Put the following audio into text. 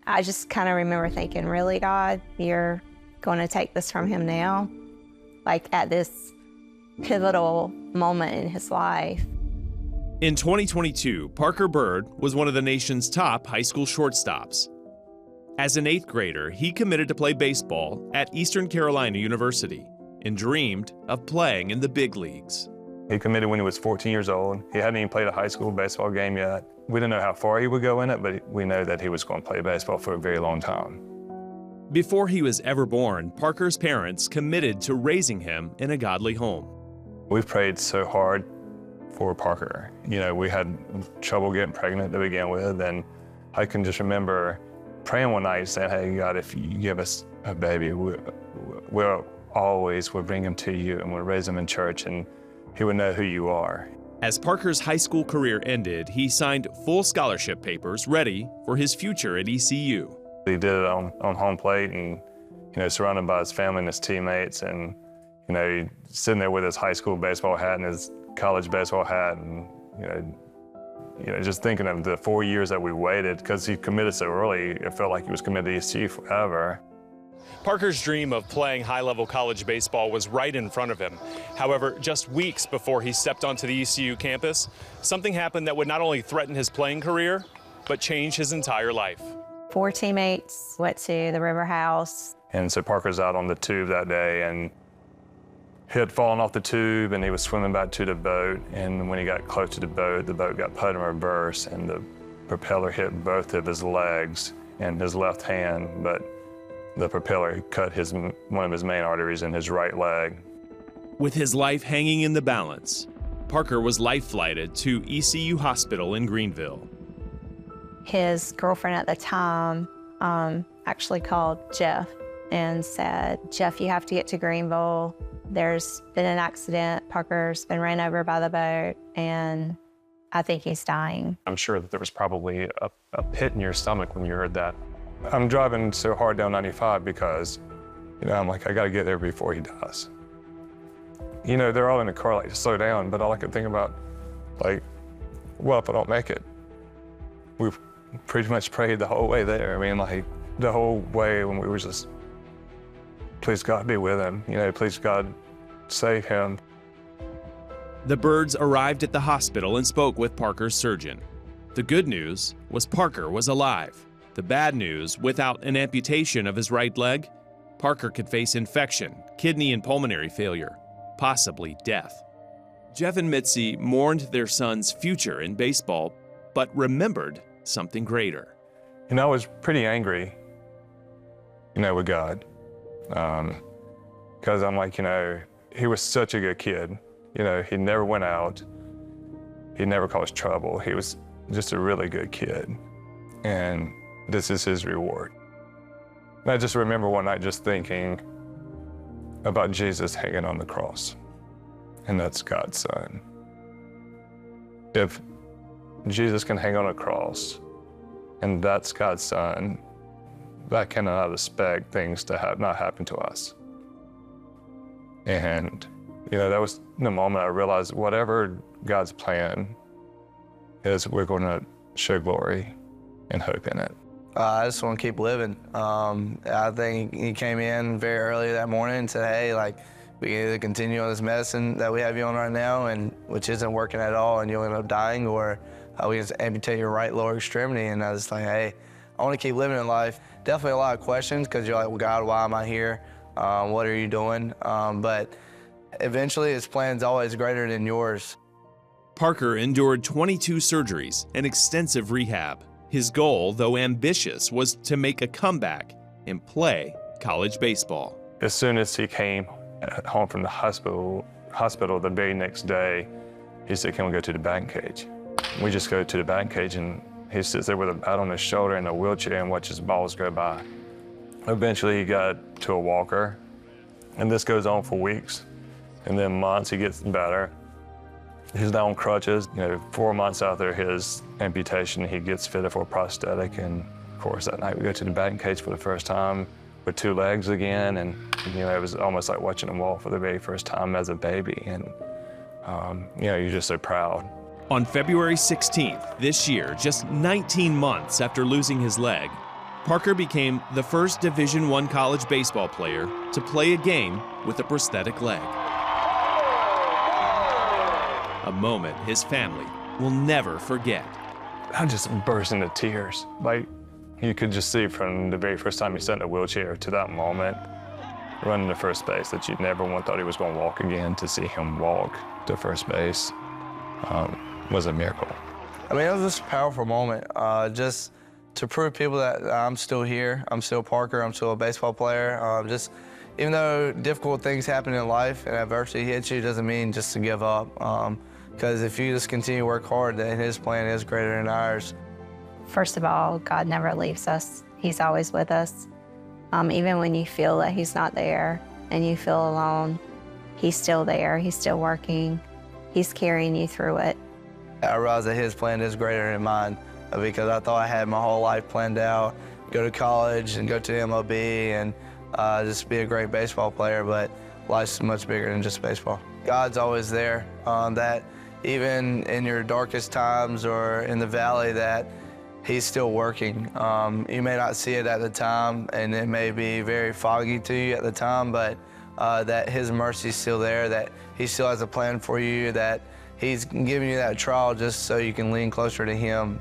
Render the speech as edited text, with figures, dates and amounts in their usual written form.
I just kind of remember thinking, really, God, you're going to take this from him now? Like at this pivotal moment in his life. In 2022, Parker Byrd was one of the nation's top high school shortstops. As an 8th grader, he committed to play baseball at Eastern Carolina University and dreamed of playing in the big leagues. He committed when he was 14 years old. He hadn't even played a high school baseball game yet. We didn't know how far he would go in it, but we know that he was going to play baseball for a very long time. Before he was ever born, Parker's parents committed to raising him in a godly home. We've prayed so hard for Parker. You know, we had trouble getting pregnant to begin with, and I can just remember praying one night saying, hey, God, if you give us a baby, we'll bring him to you and we'll raise him in church and he would know who you are. As Parker's high school career ended, he signed full scholarship papers ready for his future at ECU. He did it on home plate and, you know, surrounded by his family and his teammates and, you know, sitting there with his high school baseball hat and his college baseball hat and, you know, just thinking of the 4 years that we waited because he committed so early, it felt like he was committed to ECU forever. Parker's dream of playing high-level college baseball was right in front of him. However, just weeks before he stepped onto the ECU campus, something happened that would not only threaten his playing career, but change his entire life. 4 teammates went to the river house. And so Parker's out on the tube that day and he had fallen off the tube and he was swimming back to the boat. And when he got close to the boat got put in reverse and the propeller hit both of his legs and his left hand, but the propeller cut one of his main arteries in his right leg. With his life hanging in the balance, Parker was life-flighted to ECU Hospital in Greenville. His girlfriend at the time actually called Jeff and said, Jeff, you have to get to Greenville. There's been an accident. Parker's been ran over by the boat, and I think he's dying. I'm sure that there was probably a pit in your stomach when you heard that. I'm driving so hard down 95 because, you know, I'm like, I gotta get there before he dies. You know, they're all in the car like, slow down, but all I could think about, like, well, if I don't make it, we've pretty much prayed the whole way there. I mean, like, the whole way when we were just, please God be with him, you know, please God save him. The Byrds arrived at the hospital and spoke with Parker's surgeon. The good news was Parker was alive. The bad news, without an amputation of his right leg, Parker could face infection, kidney and pulmonary failure, possibly death. Jeff and Mitzi mourned their son's future in baseball, but remembered something greater. You know, I was pretty angry, you know, with God. Because I'm like, you know, he was such a good kid. You know, he never went out. He never caused trouble. He was just a really good kid. And this is his reward. And I just remember one night just thinking about Jesus hanging on the cross. And that's God's son. If Jesus can hang on a cross, and that's God's son, that cannot expect things to not happen to us. And, you know, that was the moment I realized whatever God's plan is, we're going to show glory and hope in it. I just want to keep living. I think he came in very early that morning and said, hey, like, we can either continue on this medicine that we have you on right now, and which isn't working at all, and you'll end up dying, or we can amputate your right lower extremity. And I was like, hey, I want to keep living in life. Definitely a lot of questions, because you're like, well, God, why am I here? What are you doing? But eventually, his plan's always greater than yours. Parker endured 22 surgeries and extensive rehab. His goal, though ambitious, was to make a comeback and play college baseball. As soon as he came home from the hospital the very next day, he said, can we go to the batting cage? We just go to the batting cage, and he sits there with a bat on his shoulder in a wheelchair and watches balls go by. Eventually, he got to a walker, and this goes on for weeks. And then months, he gets better. He's now on crutches. You know, 4 months after his amputation, he gets fitted for a prosthetic. And of course, that night we go to the batting cage for the first time with 2 legs again. And you know, it was almost like watching him walk for the very first time as a baby. And you know, you're just so proud. On February 16th this year, just 19 months after losing his leg, Parker became the first Division I college baseball player to play a game with a prosthetic leg. A moment his family will never forget. I just burst into tears. Like, you could just see from the very first time he sat in a wheelchair to that moment, running to first base, that you never once thought he was going to walk again. To see him walk to first base was a miracle. I mean, it was just a powerful moment. Just to prove people that I'm still here, I'm still Parker, I'm still a baseball player. Just even though difficult things happen in life and adversity hits you, doesn't mean just to give up. Because if you just continue to work hard, then his plan is greater than ours. First of all, God never leaves us. He's always with us. Even when you feel that he's not there and you feel alone, he's still there, he's still working, he's carrying you through it. I realized that his plan is greater than mine because I thought I had my whole life planned out, go to college and go to MLB and just be a great baseball player, but life's much bigger than just baseball. God's always there, that even in your darkest times or in the valley, that he's still working. You may not see it at the time, and it may be very foggy to you at the time, but that his mercy's still there, that he still has a plan for you, that he's giving you that trial just so you can lean closer to him